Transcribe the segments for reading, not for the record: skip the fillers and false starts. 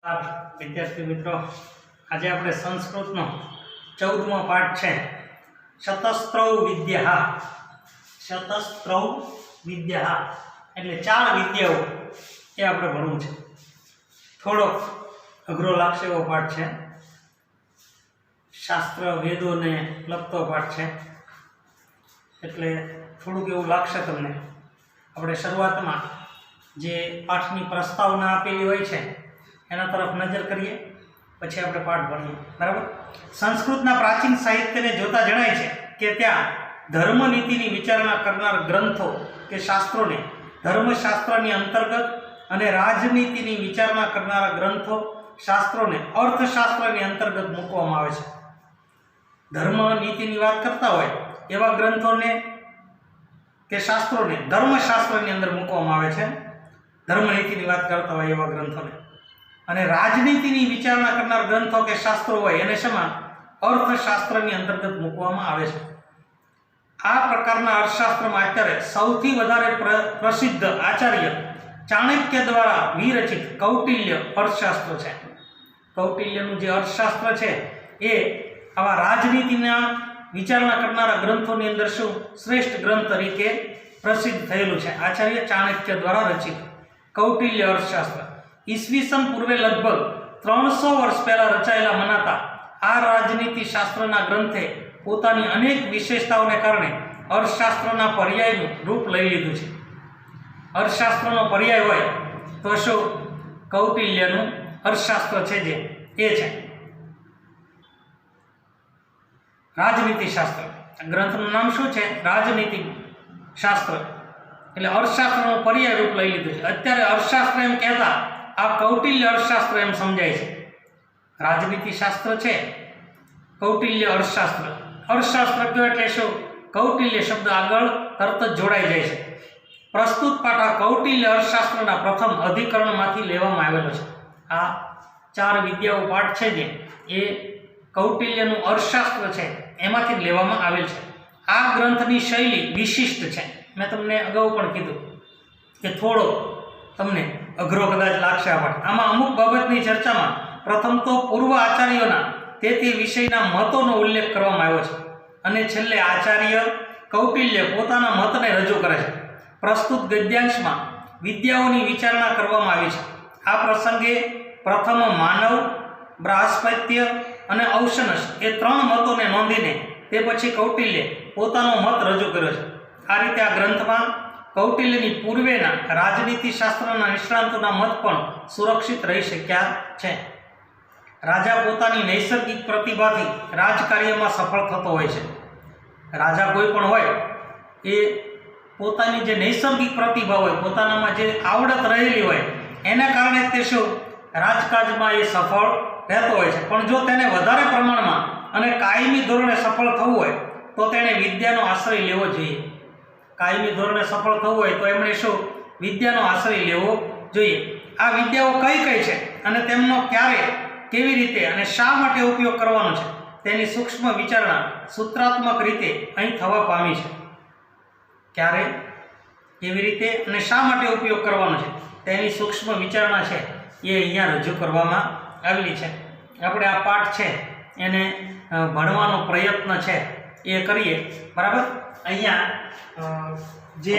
विद्यार्थी मित्रों, आज આપણે સંસ્કૃતનો 14મો પાઠ છે શતસ્ત્રૌ વિદ્યા। શતસ્ત્રૌ વિદ્યા એટલે ચાર વિદ્યાઓ એ આપણે ભણવું છે। થોડો અઘરો લાગશે એવો પાઠ છે, શાસ્ત્ર વેદોને લગતો પાઠ છે એટલે થોડુંક એવું લાગશે તમને। આપણે શરૂઆતમાં જે પાઠની પ્રસ્તાવના આપેલી હોય છે એના તરફ નજર કરીએ, પછી આપણે પાઠ ભણીએ, બરાબર। સંસ્કૃતના પ્રાચીન સાહિત્યને જોતા જણાય છે કે ત્યાં ધર્મનીતિની વિચારણા કરનાર ગ્રંથો કે શાસ્ત્રોને ધર્મશાસ્ત્રની અંતર્ગત અને રાજનીતિની વિચારણા કરનારા ગ્રંથો શાસ્ત્રોને અર્થશાસ્ત્રની અંતર્ગત મૂકવામાં આવે છે। ધર્મનીતિની વાત કરતા હોય એવા ગ્રંથોને કે શાસ્ત્રોને ધર્મશાસ્ત્રની અંદર મૂકવામાં આવે છે, ધર્મનીતિની વાત કરતા હોય એવા ગ્રંથોને। અને રાજનીતિની વિચારણા કરનાર ગ્રંથો કે શાસ્ત્રો હોય એને શેમાં અર્થશાસ્ત્રની અંતર્ગત મૂકવામાં આવે છે। આ પ્રકારના અર્થશાસ્ત્રમાં અત્યારે સૌથી વધારે પ્રસિદ્ધ આચાર્ય ચાણક્ય દ્વારા વિરચિત કૌટિલ્ય અર્થશાસ્ત્ર છે। કૌટિલ્યનું જે અર્થશાસ્ત્ર છે એ આવા રાજનીતિના વિચારણા કરનારા ગ્રંથોની અંદર શું શ્રેષ્ઠ ગ્રંથ તરીકે પ્રસિદ્ધ થયેલું છે। આચાર્ય ચાણક્ય દ્વારા રચિત કૌટિલ્ય અર્થશાસ્ત્ર ઈસવીસન પૂર્વે લગભગ 300 વર્ષ પહેલા રચાયેલા મનાતા આ રાજનીતિ શાસ્ત્રના ગ્રંથે પોતાની અનેક વિશેષતાઓને કારણે અર્થશાસ્ત્રના પર્યાયનું રૂપ લઈ લીધું છે। અર્થશાસ્ત્રનો પર્યાય હોય તો શું કૌટિલ્યનું અર્થશાસ્ત્ર છે જે એ છે। રાજનીતિ શાસ્ત્ર ગ્રંથનું નામ શું છે? રાજનીતિ શાસ્ત્ર, એટલે અર્થશાસ્ત્રનો પર્યાય રૂપ લઈ લીધું છે। અત્યારે અર્થશાસ્ત્ર એમ કહેતા આ કૌટિલ્ય અર્થશાસ્ત્ર એમ સમજાય છે। રાજનીતિ શાસ્ત્ર છે, કૌટિલ્ય અર્થશાસ્ત્ર। અર્થશાસ્ત્ર કયો એટલે શું? કૌટિલ્ય શબ્દ આગળ તરત જ જોડાઈ જાય છે। પ્રસ્તુત પાઠ આ કૌટિલ્ય અર્થશાસ્ત્રના પ્રથમ અધિકરણમાંથી લેવામાં આવેલો છે। આ ચાર વિદ્યાઓ પાઠ છે જે એ કૌટિલ્યનું અર્થશાસ્ત્ર છે એમાંથી જ લેવામાં આવેલ છે। આ ગ્રંથની શૈલી વિશિષ્ટ છે। મેં તમને અગાઉ પણ કીધું કે થોડો તમને અઘરો કદાચ લાગશે આ પાઠ। આમાં અમુક બાબતની ચર્ચામાં પ્રથમ તો પૂર્વ આચાર્યોના તે વિષયના મતોનો ઉલ્લેખ કરવામાં આવ્યો છે અને છેલ્લે આચાર્ય કૌટિલ્ય પોતાના મતને રજૂ કરે છે। પ્રસ્તુત ગદ્યાંશમાં વિદ્યાઓની વિચારણા કરવામાં આવી છે। આ પ્રસંગે પ્રથમ માનવ, બ્રાહસ્પત્ય અને ઔશનસ એ ત્રણ મતોને નોંધીને તે પછી કૌટિલ્ય પોતાનો મત રજૂ કર્યો છે। આ રીતે આ ગ્રંથમાં કૌટિલ્યની પૂર્વેના રાજનીતિ શાસ્ત્રના નિષ્ણાંતોના મત પણ સુરક્ષિત રહી શક્યા છે। રાજા પોતાની નૈસર્ગિક પ્રતિભાથી રાજકાર્યમાં સફળ થતો હોય છે। રાજા કોઈ પણ હોય એ પોતાની જે નૈસર્ગિક પ્રતિભા હોય, પોતાનામાં જે આવડત રહેલી હોય એના કારણે તે શું રાજકાજમાં એ સફળ રહેતો હોય છે। પણ જો તેને વધારે પ્રમાણમાં અને કાયમી ધોરણે સફળ થવું હોય તો તેણે વિદ્યાનો આશ્રય લેવો જોઈએ। કાયમી ધોરણે સફળ થવું હોય તો એમણે શું વિદ્યાનો આશ્રય લેવો જોઈએ। આ વિદ્યાઓ કઈ કઈ છે અને તેમનો ક્યારે, કેવી રીતે અને શા માટે ઉપયોગ કરવાનો છે તેની સૂક્ષ્મ વિચારણા સૂત્રાત્મક રીતે અહીં થવા પામી છે। ક્યારે, કેવી રીતે અને શા માટે ઉપયોગ કરવાનો છે તેની સૂક્ષ્મ વિચારણા છે એ અહીંયા રજૂ કરવામાં આવેલી છે। આપણે આ પાઠ છે એને ભણવાનો પ્રયત્ન છે એ કરીએ, બરાબર। અહીંયા જે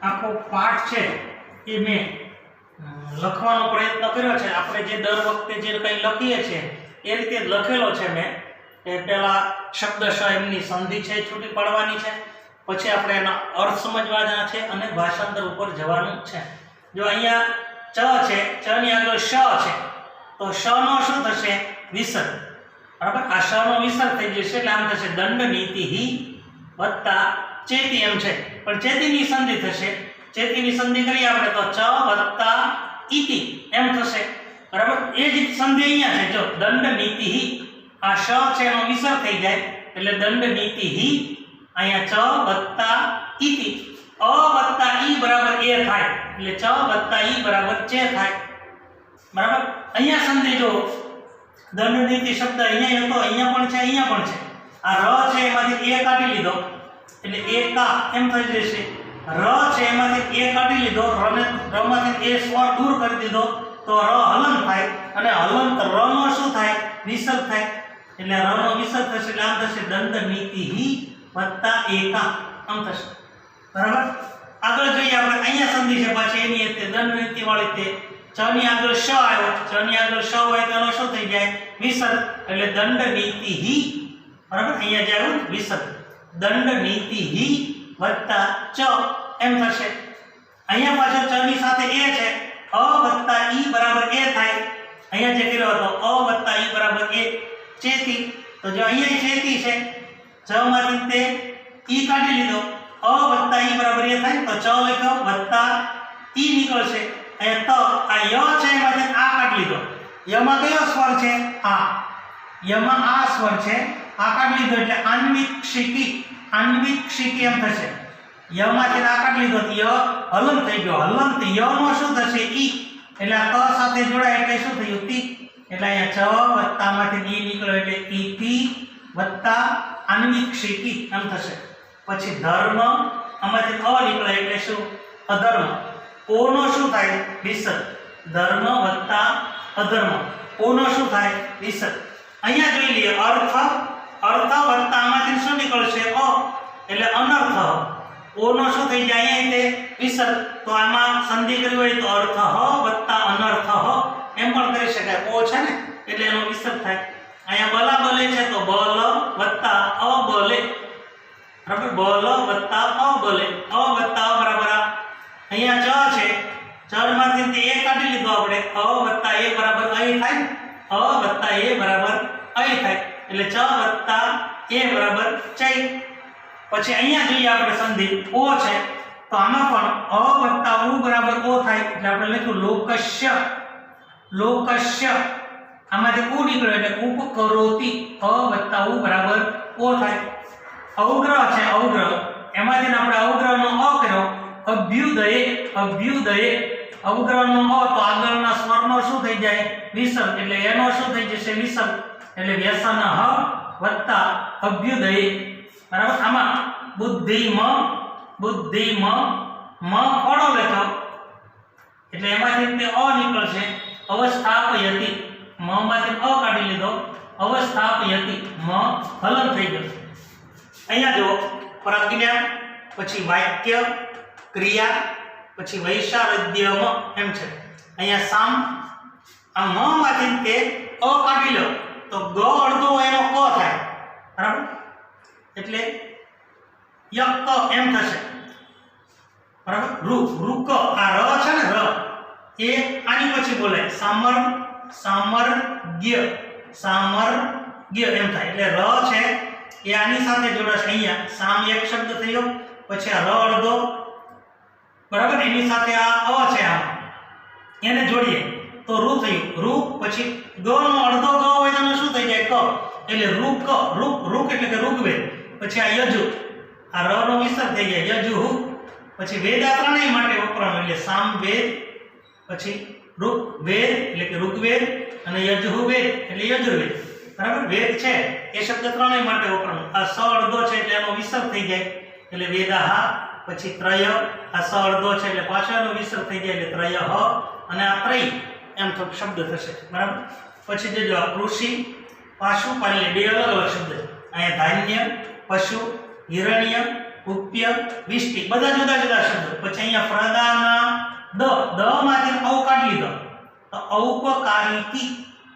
આખો પાઠ છે એ મેં લખવાનો પ્રયત્ન કર્યો છે। આપણે જે દર વખતે જે કંઈ લખીએ છીએ એ રીતે જ લખેલો છે મેં। એ પહેલાં શબ્દશઃ એમની સંધિ છે છૂટી પાડવાની છે, પછી આપણે એના અર્થ સમજવાના છે અને ભાષાંતર ઉપર જવાનું છે। જો અહીંયા ચ છે, ચ ની આગળ શ છે તો શ નો શું થશે? વિસર્ગ, બરાબર। આ શ નો વિસર્ગ થઈ જશે એટલે આમ થશે દંડ નીતિ વત્તા ચેતી એમ છે, પણ ચેતીની સંધિ થશે। ચેતીની સંધિ કરીએ આપણે તો ચ વત્તા ઇતિ એમ થશે, બરાબર। એ જ સંધિ અહીંયા છે, જો દંડ નીતિ આ શ છે એનો વિસર્ગ થઈ જાય એટલે દંડ નીતિ અહીંયા ચ વત્તા ઇતિ અ વત્તા ઈ બરાબર એ થાય એટલે ચ વત્તા ઈ બરાબર ચે થાય, બરાબર। અહીંયા સંધિ જો દંડ નીતિ શબ્દ અહીંયા હતો, અહીંયા પણ છે, અહીંયા પણ છે। આ ર છે એમાંથી એ કાઢી લીધો એટલે એ કા એમ થઈ જશે। ર છે એમાંથી એ કાઢી લીધો, ર માંથી એ સ્વર દૂર કરી દીધો તો ર હલન થાય અને હલન ર નો શું થાય વિસર્ગ થાય એટલે ર નો વિસર્ગ થશે એટલે આમ થશે દંડ નીતિ વત્તા એકા આમ થશે બરાબર આગળ જોઈએ આપણે અહીંયા સંધિ છે પાછી એની તે દંડ નીતિ વાળી તે ચ ની આગળ શ આવ્યો ચ ની આગળ શ હોય તો એનો શું થઈ જાય વિસર્ગ એટલે દંડ નીતિ બરાબર અહીંયા જે આવ્યું વિસર્ગ દંડ નીતિ વત્તા ચ એમ થશે અહીંયા પાછો ચ ની સાથે એ છે અ વત્તા ઈ બરાબર એ થાય અહીંયા જે કર્યો હતો અ વત્તા ઈ બરાબર એ ચેતી તો જો અહીંયા ચેતી છે ચ માંથી તે ઈ કાઢી લીધો અ વત્તા ઈ બરાબર એ થાય તો ચ લખ્યો વત્તા ઈ નીકળશે અહીંયા તો આ ય છે એમાંથી આ કાઢી લીધો યમાં કયો સ્વર છે આ યમાં આ સ્વર છે આ કાઢી લીધો એટલે આન્વિક્ષિકી એમ થશે યમાંથી આ કાઢી લીધો તો ય હલન થઈ ગયો હલન તો ય નો શું થશે ઈ એટલે આ ક સાથે જોડાય એટલે શું થયું તી એટલે અહીંયા ચ વત્તા માંથી ઈ નીકળ્યો એટલે ઈથી વત્તા આન્વિક્ષિકી એમ થશે પછી ધર્મ આમાંથી અ નીકળે એટલે શું અધર્મ ઓ નો શું થાય વિસર્ગ ધર્મ વત્તા અધર્મ ઓ નો શું થાય વિસર્ગ અહીંયા જોઈ લઈએ અર્થ વત્તા આમાંથી શું નીકળશે અ એટલે અનર્થ ઓ નો શું થઈ જાય અહીંયા તે વિસર્ગ તો આમાં સંધિ કરવી હોય તો અર્થ વત્તા અનર્થ એમ પણ કરી શકાય ઓ છે ને એટલે એનો વિસર્ગ થાય અહીંયા બલા બલે છે તો બલ વત્તા અબલે બરાબર બલ વત્તા અબલે અ વત્તા અ બરાબર અહીંયા ચ છે ચ માંથી તે એ કાઢી લીધો આપણે અ વત્તા એ બરાબર અહીં થાય અ વત્તા એ બરાબર અહીં થાય એટલે ચ વત્તા એ બરાબર ચૈ પછી અહીંયા જોઈએ આપણે સંધિ ઓ છે તો આમાં પણ અ વત્તા ઉ બરાબર ઓ થાય એટલે આપણે લખ્યું લોકસ્ય આમાંથી ઉ નીકળે એટલે ઉપકરોતિ અ વત્તા ઉ બરાબર ઓ થાય અવગ્રહ છે અવગ્રહ એમાંથી આપણે અવગ્રહનો અ કર્યો અભ્યુદય અવગ્રહનો અ તો આગળના સ્વરનો શું થઈ જાય વિસર્ગ એટલે એનો શું થઈ જશે વિસર્ગ એટલે વ્યસન હ વત્તા અભ્યુદય બરાબર આમાં બુદ્ધિમ મ કોનો લખ્યો એટલે એમાંથી તે અ નીકળશે અવસ્થાપયતિ મ માંથી અ કાઢી લીધો અવસ્થાપયતિ મ હલન થઈ ગયું અહીંયા જો પ્રજ્ઞા પછી વાક્ય ક્રિયા પછી વૈશારદ્યમ એમ છે અહીંયા સામ આ મ માંથી તે અ કાઢી લો તો ગ અડધો એનો ક થાય બરાબર એટલે યક એમ થશે બરાબર રૂક આ ર છે ને ર એ આની પછી બોલાય સામર્ગ્ય એમ થાય એટલે ર છે એ આની સાથે જોડાશે અહીંયા સામ એક શબ્દ થયો પછી આ ર અડધો બરાબર એની સાથે આ અ છે આમ એને જોડીએ તો રૂ થયું રૂ પછી ગ નો અડધો ગ હોય તો શું થઈ જાય ક એટલે રૂક એટલે કે ઋગ્વેદ પછી આ યજુ આ ર નો વિસર્ગ થઈ જાય યજુ પછી વેદ આ ત્રણેય માટે વપરાય એટલે સામવેદ પછી ઋગ્વેદ એટલે કે ઋગ્વેદ અને યજુર્વેદ એટલે યજુર્વેદ બરાબર વેદ છે એ શબ્દ ત્રણેય માટે વપરાય આ સ અડધો છે એટલે એનો વિસર્ગ થઈ જાય એટલે વેદાહા પછી ત્રય આ સ અડધો છે એટલે પાછળનો વિસર્ગ થઈ જાય એટલે ત્રય હ અને આ ત્રય એમ તો શબ્દ થશે બરાબર પછી જો કૃષિ પાશુપાલ્ય બે અલગ અલગ શબ્દ અહીંયા ધાન્ય પશુ હિરણ્ય ઉપ્ય વિષ્ટિ બધા જુદા જુદા શબ્દો પછી અહીંયા પ્રદાના દ માંથી ઔ કાઢી લીધો તો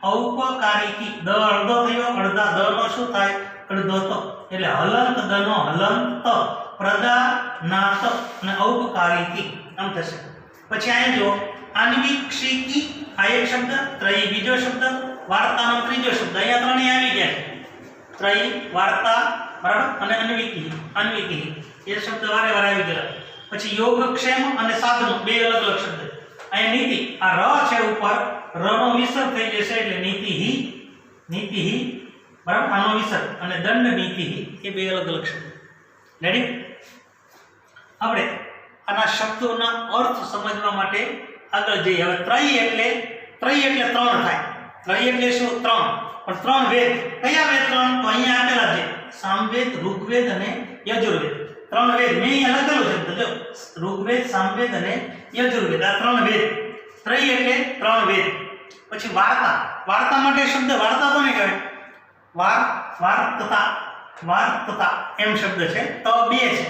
ઔપકારિકી દ અડધો થયો અડધા દ નો શું થાય અડધો તો એટલે હલંત દ નો હલંત પ્રદાનાત અને ઔપકારિકી આમ થશે પછી અહીંયા જો આન્વિક્ષિકી આ એક શબ્દ ત્રય બીજો શબ્દ વાર્તાનો ત્રીજો શબ્દ અહીંયા ત્રણેય આવી ગયા ત્રય વાર્તા બરાબર અને અન્વિકી એ શબ્દ વારે વાર આવી ગયા પછી યોગક્ષેમ અને સાધનો બે અલગ અલગ શબ્દ અહીંયા નીતિ આ ર છે ઉપર ર નો વિસર્ગ થઈ જશે એટલે નીતિ બરાબર આનો વિસર્ગ અને દંડ નીતિ એ બે અલગ અલગ શબ્દ રેડી આપણે આના શબ્દોના અર્થ સમજવા માટે આગળ જઈએ હવે ત્રય એટલે ત્રણ થાય ત્રય એટલે શું ત્રણ પણ ત્રણ વેદ કયા વેદ ત્રણ તો અહીંયા આપેલા છે સામવેદ ઋગ્વેદ અને યજુર્વેદ ત્રણ વેદ મેં અહીંયા લખેલું છે જો ઋગ્વેદ સામવેદ અને યજુર્વેદ આ ત્રણ વેદ ત્રય એટલે ત્રણ વેદ. પછી વાર્તા. વાર્તા માટે શબ્દ વાર્તા કોને કહેવાય? વાર્તતા એમ શબ્દ છે તો બે છે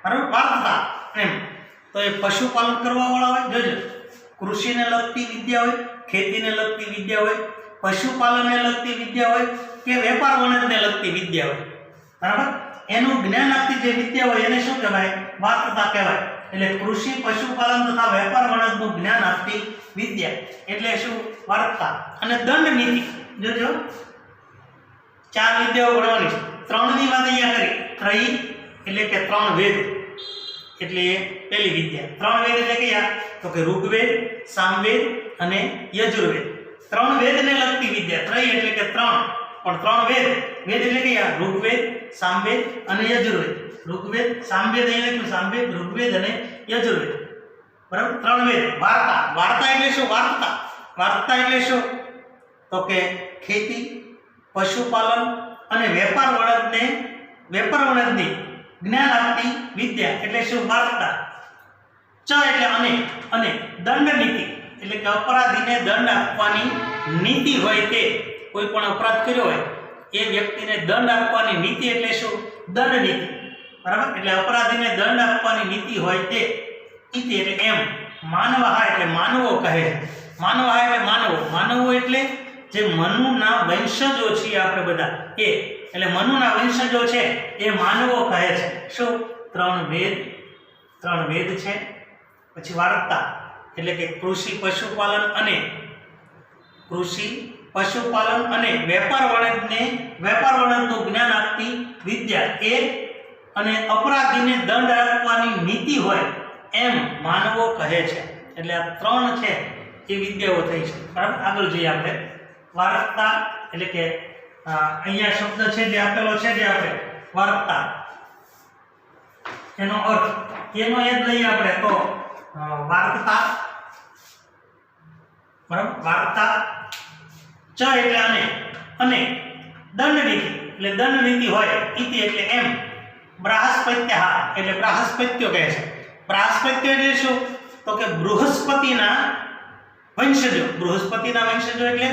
બરાબર. વાર્તતા એમ તો એ પશુપાલન કરવા વાળા હોય. જોજો, કૃષિને લગતી વિદ્યા હોય, ખેતીને લગતી વિદ્યા હોય, પશુપાલનને લગતી વિદ્યા હોય કે વેપાર વાણિજ્યને લગતી વિદ્યા હોય બરાબર. એનું જ્ઞાન આપતી જે વિદ્યા હોય એને શું કહેવાય? વાર્તતા કહેવાય. એટલે કૃષિ, પશુપાલન તથા વેપાર વાણિજ્યનું જ્ઞાન આપતી વિદ્યા એટલે શું? વાર્તા. અને દંડ નીતિ. જોજો, ચાર વિદ્યાઓ ભણવાની છે. ત્રણની વાત અહીંયા કરી. ત્રયી એટલે કે ત્રણ વેદ એટલે પહેલી વિદ્યા. ત્રણ વેદ એટલે કયા? તો કે ઋગ્વેદ, સામવેદ અને યજુર્વેદ. ત્રણ વેદને લગતી વિદ્યા. ત્રય એટલે કે ત્રણ, પણ ત્રણ વેદ. વેદ એટલે કયા? ઋગ્વેદ, સામવેદ અને યજુર્વેદ. ઋગ્વેદ, સામવેદ અહીં લખ્યું, સામવેદ, ઋગ્વેદ અને યજુર્વેદ બરાબર. ત્રણ વેદ. વાર્તા. વાર્તા એટલે શું? વાર્તા. વાર્તા એટલે શું? તો કે ખેતી, પશુપાલન અને વેપાર વાણિજ્યની જ્ઞાન આપતી વિદ્યા એટલે શું? વાર્તા. ચ એટલે અને દંડ નીતિ એટલે કે અપરાધીને દંડ આપવાની નીતિ હોય તે. કોઈ પણ અપરાધ કર્યો હોય એ વ્યક્તિને દંડ આપવાની નીતિ એટલે શું? દંડ નીતિ બરાબર. એટલે અપરાધીને દંડ આપવાની નીતિ હોય તે નીતિ એટલે એમ. માનવહા એટલે માનવો કહે છે. માનવહા એટલે માનવો. માનવો એટલે જે મનુના વંશજો છીએ આપણે બધા એ. એટલે મનુના વંશજો છે એ માનવો કહે છે. શું? ત્રણ વેદ છે. પછી વાર્તા એટલે કે કૃષિ પશુપાલન અને વેપાર વાણિજ્યનું જ્ઞાન આપતી વિદ્યા એ. અને અપરાધીને દંડ આપવાની નીતિ હોય એમ માનવો કહે છે. એટલે આ ત્રણ છે એ વિદ્યાઓ થઈ છે બરાબર. આગળ જોઈએ આપણે. વાર્તા એટલે કે અહીંયા શબ્દ છે જે આપેલો છે, જે આપણે વાર્તા એનો અર્થ એનો યાદ લઈએ આપણે તો વાર્તા બરાબર. વાર્તા. ચ એટલે અને દંડ નીતિ એટલે દંડ નીતિ હોય. ઇતિ એટલે એમ. બ્રાહસ્પત્ય એટલે બ્રાહસ્પત્યો કહે છે. બ્રાહસ્પત્ય એટલે શું? તો કે બૃહસ્પતિના વંશજો. બૃહસ્પતિના વંશજો એટલે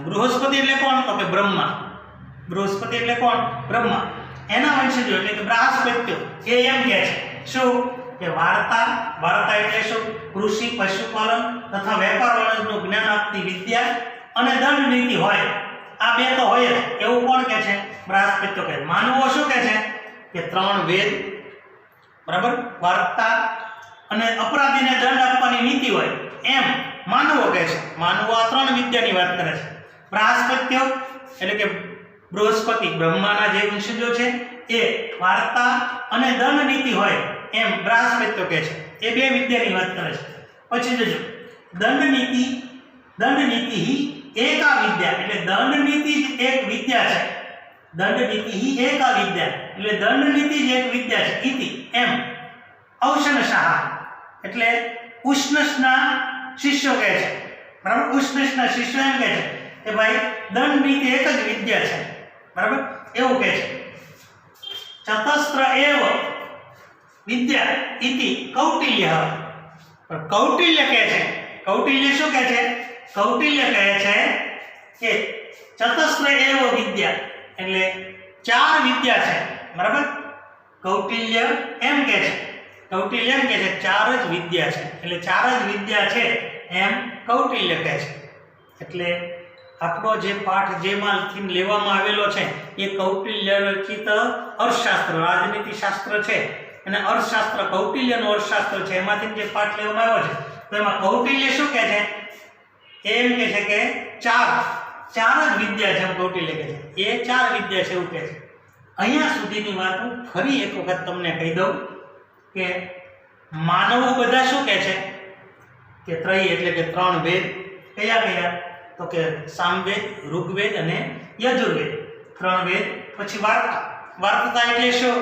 બૃહસ્પતિ એટલે કોણ? તો કે બ્રહ્મા. બૃહસ્પતિ એટલે કોણ? બ્રહ્મા. એના વંશજો એટલે કે બ્રાહસ્પત્યો એ એમ કહે છે શું? કે વાર્તા એટલે શું? કૃષિ, પશુપાલન તથા વેપાર વાણિજ્યનું જ્ઞાન આપતી વિદ્યા અને દંડ નીતિ હોય. આ બે તો હોય જ એવું કોણ કહે છે? બ્રાહસ્પત્યો કહે. માનવો શું કહે છે? કે ત્રણ વેદ બરાબર. વાર્તા અને અપરાધીને દંડ આપવાની નીતિ હોય એમ માનવો કહે છે. માનવો આ ત્રણ વિદ્યાની વાત કરે છે. બ્રાહસ્પત્યો એટલે કે બૃહસ્પતિ બ્રહ્માના જે વંશજો છે એ વાર્તા અને દંડ નીતિ હોય એમ બ્રાહસ્પત્યો કહે છે. એ બે વિદ્યાની વાત કરે છે. પછી જોજો, દંડ નીતિ એકા વિદ્યા એટલે દંડ નીતિ જ એક વિદ્યા છે. દંડ નીતિ એકા વિદ્યા એટલે દંડ નીતિ જ એક વિદ્યા છે. ઇતિ એમ. ઔષણશાહ એટલે ઉષ્ણસના શિષ્યો કહે છે બરાબર. ઉષ્ણસના શિષ્યો એમ કહે છે કે ભાઈ દંડ નીતિ એક જ વિદ્યા છે બરાબર, એવું કહે છે. ચતસ્ત્ર એવ વિદ્યા ઇતિ કૌટિલ્ય. પણ કૌટિલ્ય કહે છે, કૌટિલ્ય શું કહે છે? કૌટિલ્ય કહે છે કે ચતસ્ત્ર એવ વિદ્યા એટલે ચાર વિદ્યા છે બરાબર. કૌટિલ્ય એમ કહે છે, કૌટિલ્ય એમ કહે છે ચાર જ વિદ્યા છે. એટલે ચાર જ વિદ્યા છે એમ કૌટિલ્ય કહે છે. એટલે આપણો જે પાઠ જેમાંથી લેવામાં આવેલો છે એ કૌટિલ્ય રચિત અર્થશાસ્ત્ર, રાજનીતિ શાસ્ત્ર છે અને અર્થશાસ્ત્ર કૌટિલ્યનું અર્થશાસ્ત્ર છે. એમાંથી જે પાઠ લેવામાં આવ્યો છે તો એમાં કૌટિલ્ય શું કહે છે? એમ કહે છે કે ચાર જ વિદ્યા છે એમ કૌટિલ્ય કહે છે. એ ચાર વિદ્યા છે એવું કહે છે. અહીંયા સુધીની વાત હું ફરી એક વખત તમને કહી દઉં કે માનવો બધા શું કહે છે કે ત્રય એટલે કે ત્રણ વેદ. કયા? તો કે સામવેદ, ઋગ્વેદ અને યજુર્વેદ. ત્રણ વેદ. પછી વાર્તા એટલે શું?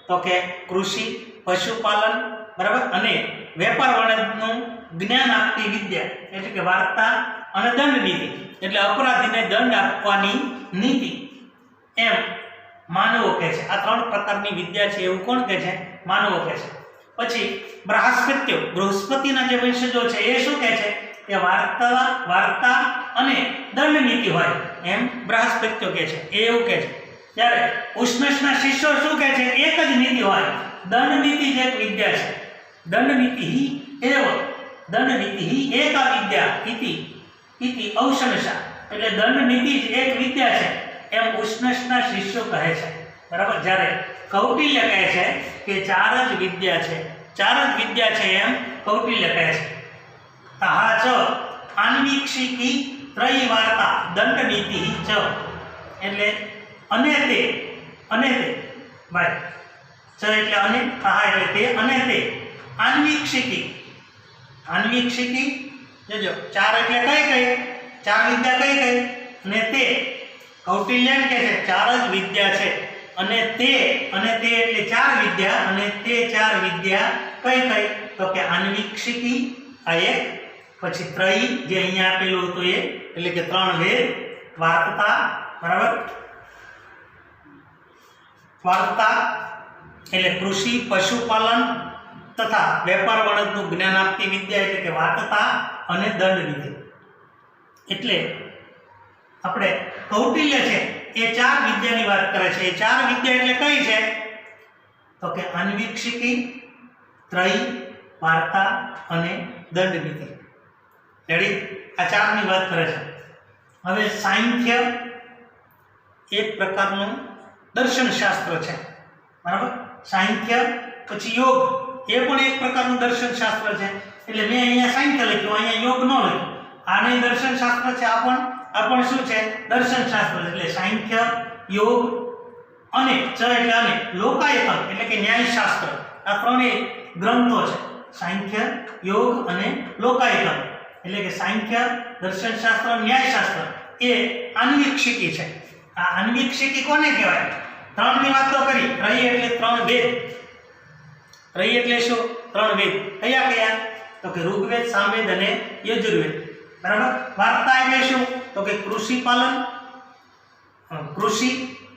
તો કે કૃષિ, પશુપાલન બરાબર અને વેપાર વાણિજ્યનું જ્ઞાન આપતી વિદ્યા એટલે કે વાર્તા અને દંડ નીતિ એટલે અપરાધીને દંડ આપવાની નીતિ એમ માનવો કહે છે. આ ત્રણ પ્રકારની વિદ્યા છે એવું કોણ કહે છે? માનવો કહે છે. પછી બૃહસ્પત્યો, બૃહસ્પતિના જે વંશજો છે એ શું કહે છે કે વાર્તા અને દંડ નીતિ હોય એમ બૃહસ્પત્યો કહે છે, એ એવું કહે છે. જ્યારે ઉષ્ણસના શિષ્યો શું કહે છે, એક જ નીતિ હોય, દંડ નીતિ જ એક વિદ્યા છે. દંડ નીતિ એવ દંડ નીતિ એકા વિદ્યા ઇતિ ઔષ્ણસા, એટલે દંડ નીતિ જ એક વિદ્યા છે એમ ઉષ્ણસના શિષ્યો કહે છે. બરાબર. જ્યારે કૌટિલ્ય કહે છે કે ચાર જ વિદ્યા છે, ચાર જ વિદ્યા છે એમ કૌટિલ્ય કહે છે. તાહા ચ આન્વીક્ષિકી ત્રયી વાર્તા દંડ નીતિ ચ, એટલે અને તે ભાઈ ચ એટલે અને, તાહા એટલે તે, અને તે આન્વીક્ષિકી જોજો, ચાર એટલે કઈ ચાર વિદ્યા કઈ અને તે કૌટિલ્ય એમ કહે છે ચાર જ વિદ્યા છે, અને તે એટલે ચાર વિદ્યા, અને તે ચાર વિદ્યા કઈ તો કે આન્વીક્ષિકી આ એક, પછી ત્રયી જે અહીંયા આપેલું હતું એ એટલે કે ત્રણ વેદ, વાર્તા, બરાબર, વાર્તા એટલે કૃષિ પશુપાલન તથા વેપાર વાણિજ્યનું જ્ઞાન આપતી વિદ્યા એટલે કે વાર્તા અને દંડ નીતિ. એટલે આપણે કૌટિલ્ય છે એ ચાર વિદ્યાની વાત કરે છે. એ ચાર વિદ્યા એટલે કઈ છે તો કે આન્વીક્ષિકી, ત્રયી, વાર્તા અને દંડ નીતિ. રેડી? આ ચારની વાત કરે છે. હવે સાંખ્ય એક પ્રકારનું દર્શન શાસ્ત્ર છે, બરાબર. સાંખ્ય પછી યોગ એ પણ એક પ્રકારનું દર્શન શાસ્ત્ર છે. એટલે મેં અહીંયા સાંખ્ય લખ્યું, અહીંયા યોગ ન લખ્યું. આને દર્શન શાસ્ત્ર છે, આ પણ શું છે દર્શન શાસ્ત્ર. એટલે સાંખ્ય, યોગ અને ચ એટલે અને લોકાયતન એટલે કે ન્યાય શાસ્ત્ર, આ ત્રણેય ગ્રંથો છે. સાંખ્ય, યોગ અને લોકાયતન એટલે કે સાંખ્ય, દર્શન શાસ્ત્ર, ન્યાય શાસ્ત્ર એ આન્વીક્ષિકી છે. આ આન્વીક્ષિકી કોને કહેવાય? ત્રણની વાત તો કરી. ત્રયી એટલે ત્રણ વેદ. ત્રયી એટલે શું? ત્રણ વેદ. કયા તો કે ઋગ્વેદ, સામવેદ અને યજુર્વેદ. બરાબર. વાર્તા એટલે શું તો કે કૃષિ,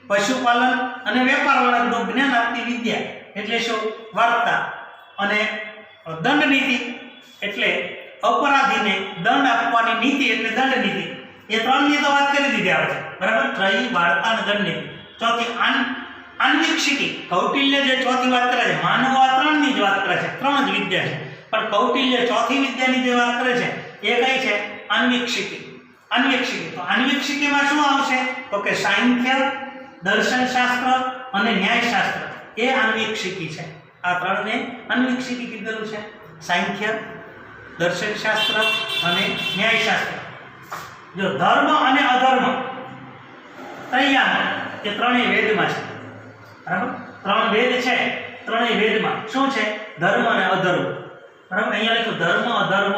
પશુપાલન અને વેપાર વાણિજ્યનું જ્ઞાન આપતી વિદ્યા એટલે શું? વાર્તા. અને દંડ નીતિ એટલે અપરાધીને દંડ આપવાની નીતિ એટલે દંડ નીતિ. એ ત્રણની તો વાત કરી દીધી આપણે, બરાબર. ત્રયી, વાર્તા અને દંડ નીતિ. ચોથી આન્વીક્ષિકી, કૌટિલ્ય જે ચોથી વાત કરે છે, માનવ આ ત્રણની જ વાત કરે છે, ત્રણ જ વિદ્યા છે. પણ કૌટિલ્ય ચોથી વિદ્યાની જે વાત કરે છે એ કઈ છે? આન્વીક્ષિકી. તો આન્વીક્ષિકીમાં શું આવશે તો કે સાંખ્ય, દર્શન શાસ્ત્ર અને ન્યાય શાસ્ત્ર એ આન્વીક્ષિકી છે. આ ત્રણને આન્વીક્ષિકી કીધેલું છે. સાંખ્ય, દર્શન શાસ્ત્ર અને ન્યાય શાસ્ત્ર. જો ધર્મ અને અધર્મ ત્રયમાં એ ત્રણેય વેદમાં છે, બરાબર. ત્રણ વેદ છે, ત્રણેય વેદમાં શું છે? ધર્મ અને અધર્મ. બરાબર. અહીંયા લખ્યું ધર્મ અધર્મ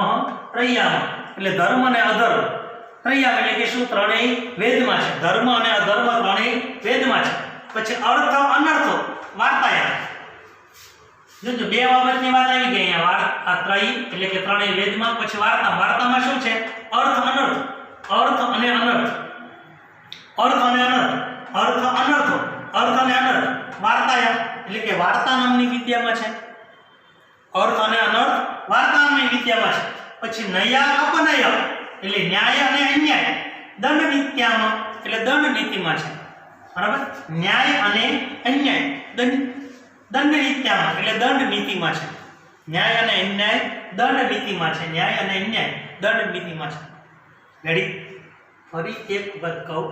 ત્રયમાં, એટલે ધર્મ અને અધર્મ ત્રયમાં એટલે કે શું? ત્રણેય વેદમાં છે. ધર્મ અને અધર્મ ત્રણેય વેદમાં છે. પછી અર્થ અનર્થો વાર્તાયા. જો બે બાબતની વાત આવી ગઈ અહીંયા. આ ત્રયી એટલે કે ત્રણેય વેદમાં. પછી વાર્તામાં શું છે? અર્થ અનર્થ, અર્થ અને અનર્થ, અર્થ અને અનર્થ વાર્તાયા એટલે કે વાર્તા નામની વિદ્યામાં છે. અર્થ અને અનર્થ વાર્તા નામની વિદ્યામાં છે. પછી નયા અપનય એટલે ન્યાય અને અન્યાય દંડ નીત્યામાં એટલે દંડ નીતિમાં છે, બરાબર. ન્યાય અને અન્યાય દંડ નીત્યામાં એટલે દંડ નીતિમાં છે. ન્યાય અને અન્યાય દંડ નીતિમાં છે. ન્યાય અને અન્યાય દંડ નીતિમાં છે. રેડી? ફરી એક વખત કહું.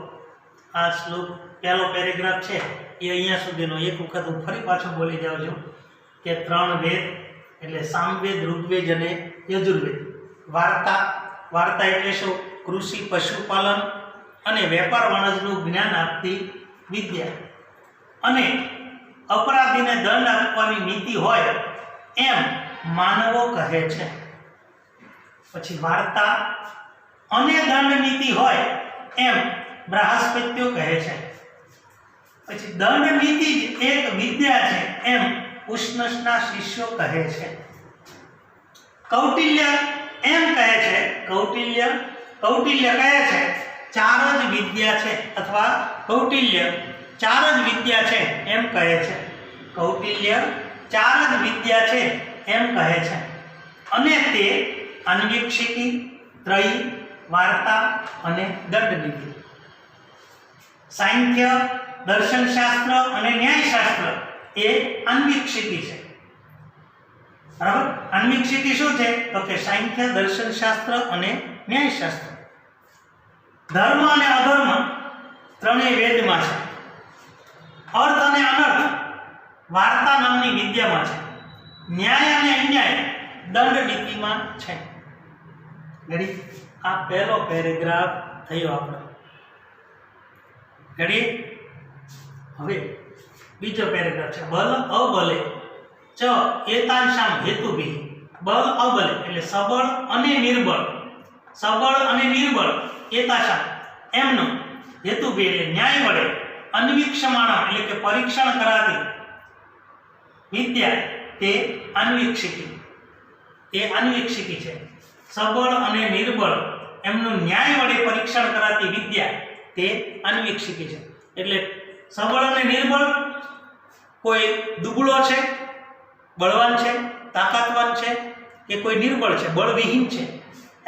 આ શ્લોક પહેલો પેરેગ્રાફ છે એ અહીંયા સુધીનો. એક વખત હું ફરી પાછો બોલી જાઉં છું કે ત્રણ વેદ એટલે સામવેદ, ઋગ્વેદ અને યજુર્વેદ. વાર્તા એટલે શું? કૃષિ, પશુપાલન અને વેપાર વાણિજ્યનું જ્ઞાન આપતી વિદ્યા. અને અપરાધીને દંડ આપવાની નીતિ હોય એમ માનવો કહે છે. પછી વાર્તા અને દંડ નીતિ હોય એમ બૃહસ્પત્યો કહે છે. પછી દંડ નીતિ જ એક વિદ્યા છે એમ ઉષ્ણસના શિષ્યો કહે છે. કૌટિલ્ય એમ કહે છે, કૌટિલ્ય કહે છે ચાર જ વિદ્યા છે, અથવા કૌટિલ્ય ચાર જ વિદ્યા છે એમ કહે છે. કૌટિલ્ય ચાર જ વિદ્યા છે એમ કહે છે અને તે અન્વીક્ષિકી, ત્રયી, વાર્તા અને દંડનીતિ. સાંખ્ય, દર્શનશાસ્ત્ર અને ન્યાયશાસ્ત્ર એ અન્વીક્ષિકી છે. બરાબર. અન્વીક્ષિકી શું છે? તો કે સાંખ્ય, દર્શનશાસ્ત્ર અને ન્યાયશાસ્ત્ર. ધર્મ અને અધર્મ ત્રણેય વેદમાં છે. અર્થ અને અનર્થ વાર્તા નામની વિદ્યામાં છે. ન્યાય અને અન્યાય દંડ નીતિમાં છે. રેડી? આ પહેલો પેરેગ્રાફ થયો આપણો. રેડી? હવે બીજો પેરેગ્રાફ છે. બલ અબલે ચ એતાંશામ હેતુભિ. બલ અબલે એટલે સબળ અને નિર્બળ. સબળ અને નિર્બળ એતાંશામ એમનો હેતુભિ એટલે ન્યાય વડે અન્વીક્ષમાણ એટલે કે પરીક્ષણ કરાતી વિદ્યા તે અન્વીક્ષિકી. એ અન્વીક્ષિકી છે. સબળ અને નિર્બળ એમનું ન્યાય વડે પરીક્ષણ કરાતી વિદ્યા તે અન્વીક્ષિકી છે. એટલે સબળ અને નિર્બળ, કોઈ દુબળો છે, બળવાન છે, તાકાતવાન છે, કે કોઈ નિર્બળ છે, બળવિહીન છે,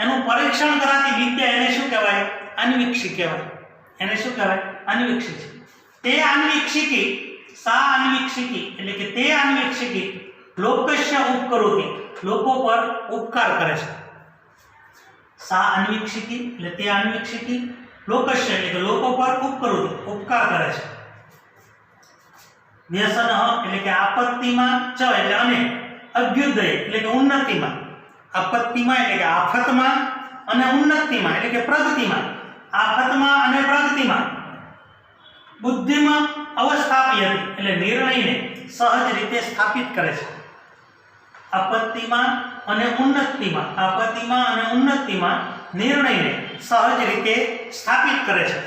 એનું પરીક્ષણ કરાતી વિદ્યા એને શું કહેવાય? અન્વીક્ષિક કહેવાય. એને શું કહેવાય? અન્વીક્ષિક. તે અન્વીક્ષિકી, સા અન્વીક્ષિકી એટલે કે તે અન્વીક્ષિકી લોકસ્ય ઉપકરોતિ લોકો પર ઉપકાર કરે છે. સા અન્વીક્ષિકી એટલે તે અન્વીક્ષિકી લોકસ્ય એટલે કે લોકો પર ઉપકરોતિ ઉપકાર કરે છે. વ્યસન એટલે કે આપત્તિમાં, ચ એટલે અને, અભ્યુદય એટલે કે ઉન્નતિમાં. આપત્તિમાં એટલે કે આફતમાં અને ઉન્નતિમાં એટલે કે પ્રગતિમાં. આફતમાં અને પ્રગતિમાં બુદ્ધિમાં અવસ્થાપ્યતિ એટલે નિર્ણયને સહજ રીતે સ્થાપિત કરે છે. આપત્તિમાં અને ઉન્નતિમાં, આપત્તિમાં અને ઉન્નતિમાં નિર્ણયને સહજ રીતે સ્થાપિત કરે છે.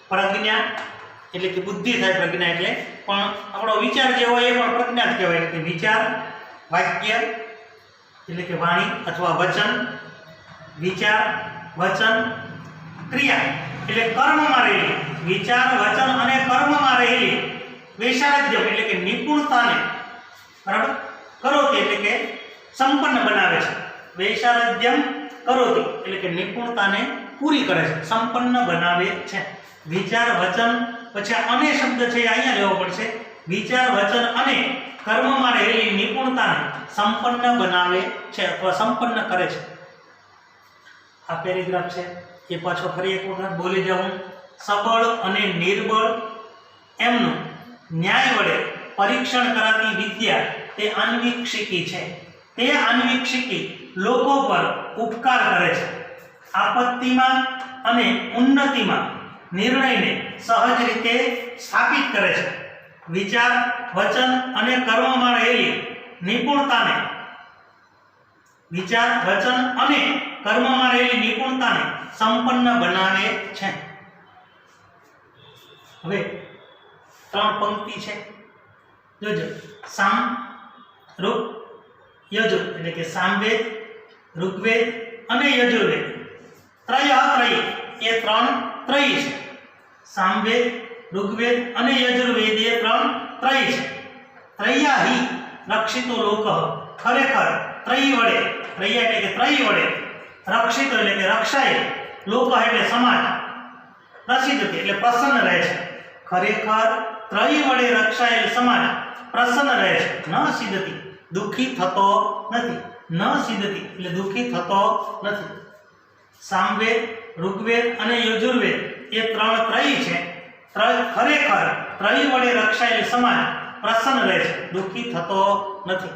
પ્રજ્ઞા એટલે કે બુદ્ધિ થાય. પ્રજ્ઞા એટલે પણ આપણો વિચાર જે હોય એ પણ પ્રજ્ઞા જ કહેવાય. એટલે કે વિચાર, વાક્ય એટલે કે વાણી અથવા વચન, વિચાર, વચન, ક્રિયા એટલે કર્મમાં રહેલી, વિચાર, વચન અને કર્મમાં રહેલી વૈશારદ્યમ એટલે કે નિપુણતાને, બરાબર, કરોતિ એટલે કે સંપન્ન બનાવે છે. વૈશારદ્યમ કરોતિ એટલે કે નિપુણતાને પૂરી કરે છે, સંપન્ન બનાવે છે. વિચાર, વચન, પછી અને શબ્દ છે એ અહીંયા લેવો પડશે. વિચાર, વચન અને કર્મમાં રહેલી નિપુણતાને સંપન્ન બનાવે છે અથવા સંપન્ન કરે છે. આ પેરેગ્રાફ છે એ પાછો ફરી એક વખત બોલી જાઉં. સબળ અને નિર્બળ એમનું ન્યાય વડે પરીક્ષણ કરાતી વિદ્યા તે અન્વીક્ષિકી છે. તે અન્વીક્ષિકી લોકો પર ઉપકાર કરે છે. આપત્તિમાં અને ઉન્નતિમાં નિર્ણયને સહજ રીતે સ્થાપિત કરે છે. વિચાર, વચન અને કર્મમાં રહેલી નિપુણતાને, વિચાર, વચન અને કર્મમાં રહેલી નિપુણતાને સંપન્ન બનાવે છે. હવે ત્રણ પંક્તિ છે, જોજો. સામ, ઋગ, યજુર એટલે કે સામવેદ, ઋગ્વેદ અને યજુર્વેદ. ત્રય ત્રયી એ ત્રણ ત્રયી છે. સામવેદ, ઋગ્વેદ અને યજુર્વેદ એ ત્રણ ત્રયી છે. ત્રય્યા હિ રક્ષિતો લોક. ખરેખર ત્રયી વડે, ત્રય્યા એટલે કે ત્રયી વડે, રક્ષિતો એટલે કે રક્ષાય, લોક એટલે સમાજ, પ્રસિદ્ધતિ એટલે પ્રસન્ન રહે છે. ખરેખર ત્રયી વડે રક્ષાયેલ સમાજ પ્રસન્ન રહે છે. ન સિદ્ધતિ દુઃખી થતો નથી. ન સિદ્ધતિ એટલે દુઃખી થતો નથી. સામવેદ, ઋગ્વેદ અને યજુર્વેદ એ ત્રણ ત્રયી છે. ખરેખર ત્રયી વડે રક્ષાયેલ સમાજ પ્રસન્ન રહે છે, દુઃખી થતો નથી.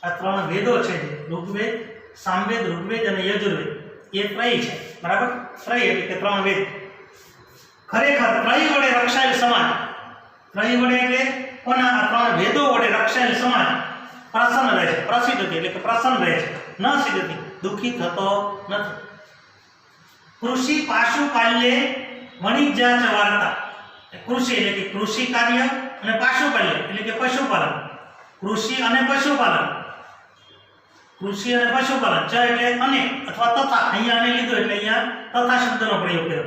આ ત્રણ વેદો છે, ઋગ્વેદ, સામવેદ, ઋગ્વેદ અને યજુર્વેદ એ ત્રયી છે. બરાબર. ત્રયી એટલે કે ત્રણ વેદ. ખરેખર ત્રયી વડે રક્ષાયેલ સમાજ, ત્રયી વડે એટલે કોના? આ ત્રણ વેદો વડે રક્ષાયેલ સમાજ પ્રસન્ન રહે છે. પ્રસિદ્ધતિ એટલે કે પ્રસન્ન રહે છે. ન સિદ્ધતિ દુઃખી થતો નથી. કૃષિ પાશુપાલ્ય વણિજ્યા ચ વાર્તા. કૃષિ એટલે કે કૃષિ કાર્ય અને પાશુપાલ્ય એટલે કે પશુપાલન. કૃષિ અને પશુપાલન, કૃષિ અને પશુપાલન. ચ એટલે અને અથવા તથા, અહીંયા અને લીધો એટલે અહીંયા તથા શબ્દનો પ્રયોગ કર્યો.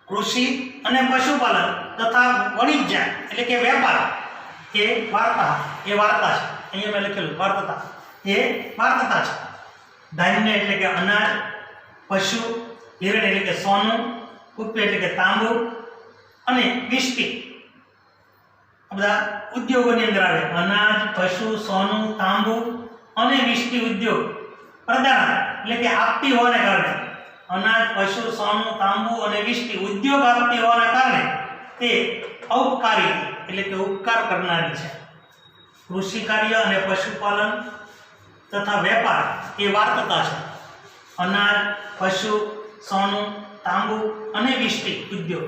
કૃષિ અને પશુપાલન તથા વણિજ્ય એટલે કે વેપાર એ વાર્તા, એ વાર્તા છે. અહીંયા મેં લખેલું વાર્તા. એ વાર્તતા છે. ધાન્ય એટલે કે અનાજ, પશુ, હિરણ એટલે કે સોનું, કુપ્ય એટલે કે તાંબુ અને વિષ્ટિ આ બધા ઉદ્યોગોની અંદર આવે. અનાજ, પશુ, સોનું, તાંબુ અને વિષ્ટિ ઉદ્યોગ પ્રદાન એટલે કે આપતી હોવાને કારણે અનાજ, પશુ, સોનું, તાંબુ અને વિષ્ટિ ઉદ્યોગ આપતી હોવાના કારણે તે ઔપકારી એટલે કે ઉપકાર કરનારી છે. કૃષિ કાર્ય અને પશુપાલન તથા વેપાર એ વાર્તતા છે. અનાજ, પશુ, સોનું, તાંબુ અને વિષ્ટિ ઉદ્યોગ.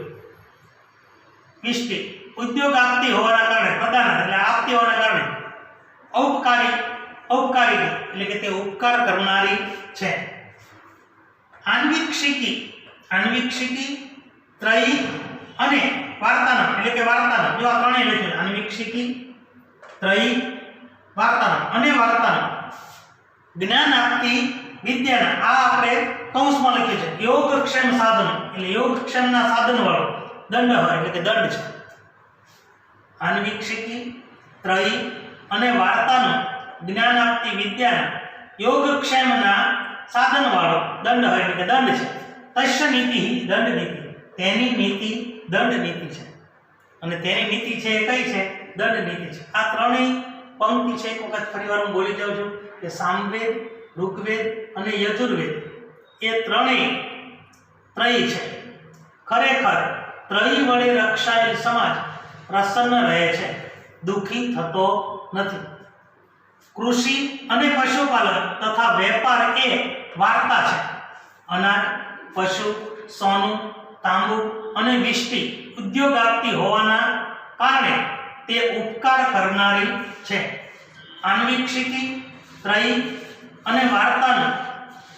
વિષ્ટિ ઉદ્યોગ આપતી હોવાના કારણે પ્રદાન એટલે આપતી હોવાના કારણે ઔપકારી એટલે કે તે ઉપકાર કરનારી છે. આન્વિક્ષિકી ત્રયી અને વાર્તાનામ એટલે કે વાર્તાનામ. જો આ ત્રણેય લખ્યું આન્વિક્ષિકી, ત્રયી, વાર્તાનામ અને વાર્તાનામ. જ્ઞાન આપતી વિદ્યાના આ આપણે કૌંસમાં લખ્યું છે યોગક્ષેમ સાધનો એટલે યોગક્ષેમના સાધન વાળો દંડ હોય એટલે કે દંડ છે. આન્વિક્ષિકી, ત્રયી અને વાર્તાનું જ્ઞાન આપતી વિદ્યાના યોગક્ષેમના સાધન વાળો દંડ હોય એટલે કે દંડ છે. તસ્ય નીતિ દંડ નીતિ તેની નીતિ દંડ નીતિ છે અને તેની નીતિ છે એ કઈ છે? દંડ નીતિ છે. આ ત્રણેય પંક્તિ છે એક વખત ફરીવાર હું બોલી જાઉં છું કે સામવેદ, ઋગ્વેદ અને યજુર્વેદ એ ત્રણેય ત્રયી છે. ખરેખર ત્રયી વડે રક્ષાયેલ સમાજ પ્રસન્ન રહે છે, દુઃખી થતો નથી. કૃષિ અને પશુપાલન તથા વેપાર એ વાર્તા છે. અનાજ, પશુ, સોનું, તાંબુ અને વિષ્ટિ ઉદ્યોગ આપતી હોવાના કારણે તે ઉપકાર કરનારી છે. આન્વિક્ષિકી, ત્રયી અને વાર્તાનું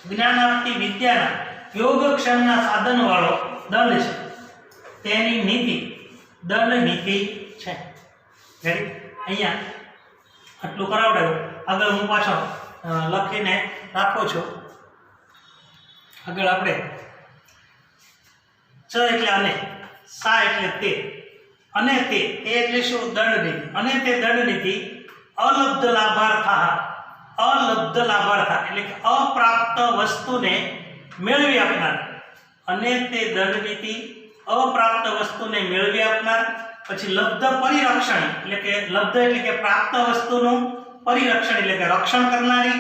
જ્ઞાન આપતી વિદ્યાના યોગક્ષેમના સાધન વાળો દંડ છે. તેની નીતિ દંડ નીતિ છે. રેડી? અહીંયા આટલું કરાવડાવ્યું. આગળ હું પાછો લખીને રાખું છું. આગળ આપણે ચ એટલે અને, સા એટલે તે, અને તે એટલે શું? દંડ નીતિ. અને તે દંડ નીતિ અલબ્ધ લાભાર્થા એટલે કે અપ્રાપ્ત વસ્તુને મેળવી આપનાર. અને તે દંડ નીતિ અપ્રાપ્ત વસ્તુને મેળવી આપનાર. પછી લબ્ધ પરિરક્ષણ એટલે કે લબ્ધ એટલે કે પ્રાપ્ત વસ્તુનું પરિરક્ષણ એટલે કે રક્ષણ કરનારી.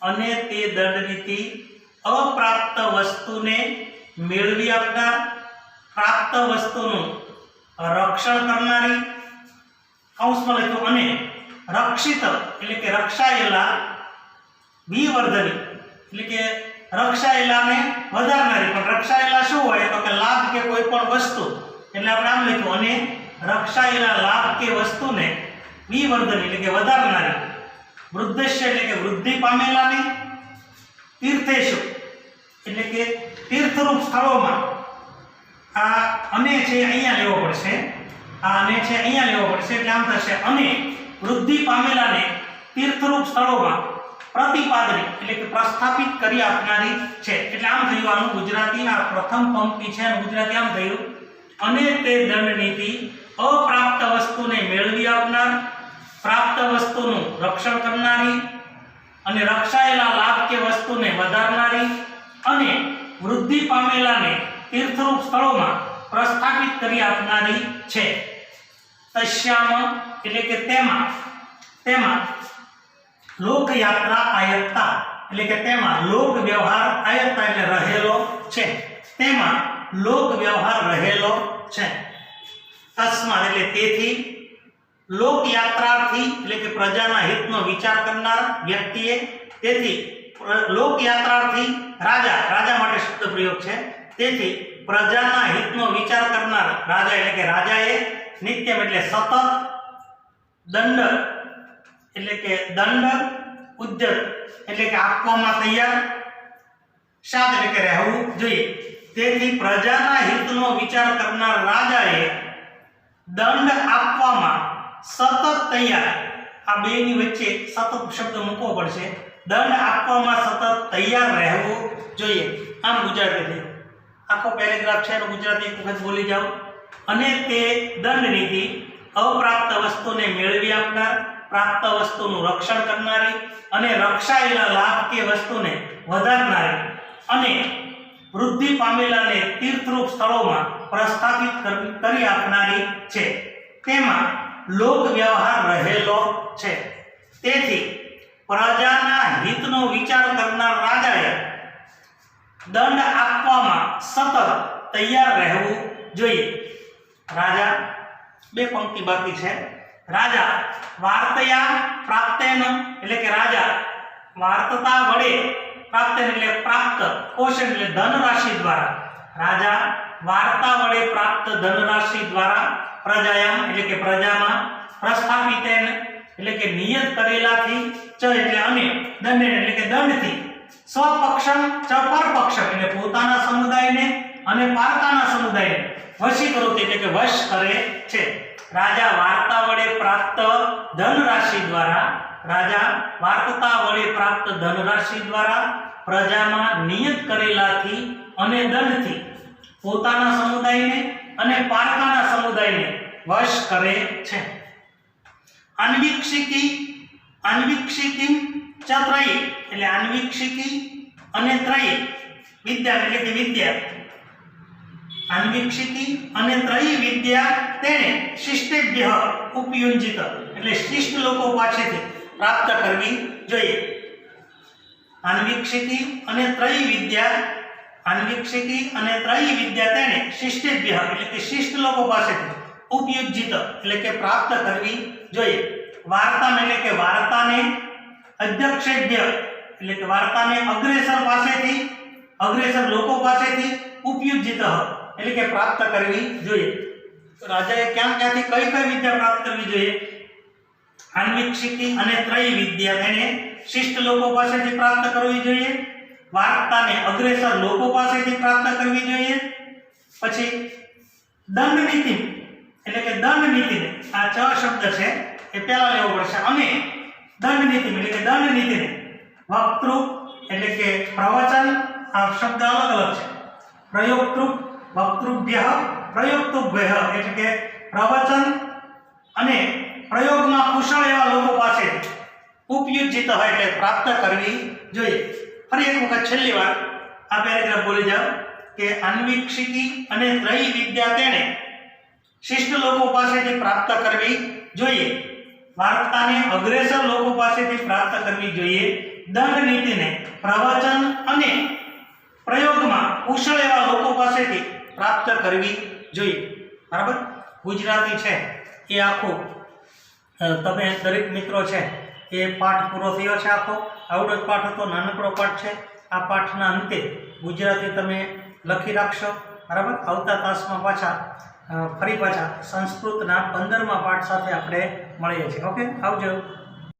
અને તે દંડ નીતિ અપ્રાપ્ત વસ્તુને મેળવી આપનાર, પ્રાપ્ત વસ્તુનું રક્ષણ કરનારી. કૌંસમાં લખ્યું અને રક્ષિત એટલે કે રક્ષાયેલા, વિવર્ધની એટલે કે રક્ષાયેલાને વધારનારી. પણ રક્ષાયેલા શું હોય? તો કે લાભ કે કોઈ પણ વસ્તુ એટલે આપણે આમ લખ્યું અને રક્ષાયેલા લાભ કે વસ્તુને વિવર્ધની એટલે કે વધારનારી. વૃદ્ધસ્ય એટલે કે વૃદ્ધિ પામેલાને. તીર્થેશુ એટલે કે તીર્થરૂપ સ્થળોમાં. આ અને છે અહીંયા લેવો પડશે, આ અને છે અહીંયા લેવો પડશે એટલે આમ થશે અને વૃદ્ધિ પામેલાને તીર્થરૂપ સ્થળોમાં પ્રતિપાદની એટલે કે પ્રસ્થાપિત કરી આપનારી છે. એટલે આમ થયું આનું ગુજરાતી. આ પ્રથમ પંક્તિ છે અને ગુજરાતી આમ થયું અને તે દંડ નીતિ અપ્રાપ્ત વસ્તુને મેળવી આપનાર, પ્રાપ્ત વસ્તુનું રક્ષણ કરનારી અને રક્ષાયેલા લાભ કે વસ્તુને વધારનારી અને વૃદ્ધિ પામેલાને તીર્થરૂપ સ્થળોમાં પ્રસ્થાપિત કરી આપનારી છે. તસ્યામ એટલે કે તેમાં લોકયાત્રા આયત્તા એટલે કે તેમાં લોક વ્યવહાર, આયત્તા એટલે રહેલો છે, તેમાં લોક વ્યવહાર રહેલો છે. તસ્માત એટલે તેથી, લોકયાત્રાર્થી એટલે કે પ્રજાના હિતનો વિચાર કરનાર વ્યક્તિએ, તેથી લોકયાત્રાર્થી રાજા માટે શબ્દ પ્રયોગ છે. તેથી પ્રજાના હિતનો વિચાર કરનાર રાજા એટલે કે રાજાએ નિત્યમ એટલે સતત, દંડ એટલે કે દંડ, ઉદ્યત એટલે કે આપવામાં તૈયાર, શાદ એટલે કે રહેવું જોઈએ. તેથી પ્રજાના હિતનો વિચાર કરનાર રાજાએ દંડ આપવામાં સતત તૈયાર. આ બેની વચ્ચે સતત શબ્દ મૂકવો પડશે. દંડ આપવામાં સતત તૈયાર રહેવું જોઈએ. આમ ગુજરાતી આખો પેરેગ્રાફ છે એનો ગુજરાતી એક વખત બોલી જાઓ. અને તે દંડ નીતિ અપ્રાપ્ત વસ્તુને મેળવી આપનાર, પ્રાપ્ત વસ્તુનું રક્ષણ કરનારી અને રક્ષાયેલા લાભ કે વસ્તુને વધારનારી અને વૃદ્ધિ પામેલાને તીર્થરૂપ સ્થળોમાં પ્રસ્થાપિત કરી આપનારી છે. તેમાં લોક વ્યવહાર રહેલો છે. તેથી પ્રજાના હિતનો વિચાર કરનાર રાજાએ દંડ આપવામાં સતત તૈયાર રહેવું જોઈએ. રાજા, બે પંક્તિ બાકી છે. રાજા વાર્તયા પ્રાપ્તેન એટલે કે રાજા વાર્તતા વડે પ્રાપ્તેન એટલે પ્રાપ્ત, પોષણ એટલે ધનરાશિ દ્વારા, રાજા વાર્તા વડે પ્રાપ્ત ધનરાશિ દ્વારા પ્રજાયામ એટલે કે પ્રજામાં, પ્રસ્થાપિતેન એટલે કે નિયત કરેલાથી, ચ એટલે અને, દંડેન એટલે કે દંડથી, સ્વપક્ષમ ચ પરપક્ષમ એટલે પોતાના સમુદાયને અને પારકાના સમુદાયને વશીકૃત એટલે કે વશ કરે છે. રાજા વાર્તા વડે પ્રાપ્ત ધનરાશિ દ્વારા, રાજા વાર્તતા વડે પ્રાપ્ત ધનરાશિ દ્વારા પ્રજામાં નિયત કરેલાથી અને દંડથી પોતાના સમુદાયને અને પારકાના સમુદાયને વશ કરે છે. અન્વીક્ષિકી ચ ત્રયી એટલે અન્વીક્ષિકી અને ત્રયી વિદ્યા એટલે કે વિદ્યા, અન્વીક્ષિકી અને ત્રયી વિદ્યા તેને શિષ્ટેભ્ય ઉપયુંજિત એટલે શિષ્ટ લોકો પાસેથી પ્રાપ્ત કરવી જોઈએ. અન્વીક્ષિકી અને ત્રયી વિદ્યા, અન્વીક્ષિકી અને ત્રયી વિદ્યા તેને શિષ્ટેભ્ય એટલે કે શિષ્ટ લોકો પાસેથી ઉપયુજિત એટલે કે પ્રાપ્ત કરવી જોઈએ. વાર્તા એટલે કે વાર્તાને અધ્યક્ષેભ્ય એટલે કે વાર્તાને અગ્રેસર પાસેથી, અગ્રેસર લોકો પાસેથી ઉપયુજિત એટલે કે પ્રાપ્ત કરવી જોઈએ. રાજાએ ક્યાંથી કઈ વિદ્યા પ્રાપ્ત કરવી જોઈએ? અન્વીક્ષિકી અને ત્રયી વિદ્યા તેને શિષ્ટ લોકો પાસેથી પ્રાપ્ત કરવી જોઈએ. વાર્તાને અગ્રેસર લોકો પાસેથી પ્રાપ્ત કરવી જોઈએ. પછી દંડ નીતિ એટલે કે દંડ નીતિને, આ ચ શબ્દ છે એ પહેલા લેવો પડશે, અને દંડ નીતિ એટલે કે દંડ નીતિને વક્તૃ એટલે કે પ્રવચન, આ શબ્દ અલગ અલગ છે. પ્રયોક્તૃ, વક્તૃભ્ય, પ્રયોક્તૃભ્ય એટલે કે પ્રવચન અને પ્રયોગમાં કુશળ એવા લોકો પાસેથી ઉપયુજિત હોય એટલે પ્રાપ્ત કરવી જોઈએ. ફરી એક વખત છેલ્લી વાર આ પેરેગ્રાફ બોલી જાઓ કે અન્વીક્ષિકી અને ત્રયી વિદ્યા તેને શિષ્ટ લોકો પાસેથી પ્રાપ્ત કરવી જોઈએ. વાર્તાને અગ્રેસર લોકો પાસેથી પ્રાપ્ત કરવી જોઈએ. દંડ નીતિને પ્રવચન અને પ્રયોગમાં કુશળ એવા લોકો પાસેથી પ્રાપ્ત કરવી જોઈએ. બરાબર? ગુજરાતી છે એ આખું તમે દરેક મિત્રો છે એ પાઠ પૂરો થયો છે. આખો આવડો જ પાઠ હતો, નાનકડો પાઠ છે. આ પાઠના અંતે ગુજરાતી તમે લખી રાખશો. બરાબર? આવતા તાસમાં ફરી પાછા સંસ્કૃતના 15મા પાઠ સાથે આપણે મળીએ છીએ. ઓકે, આવજો.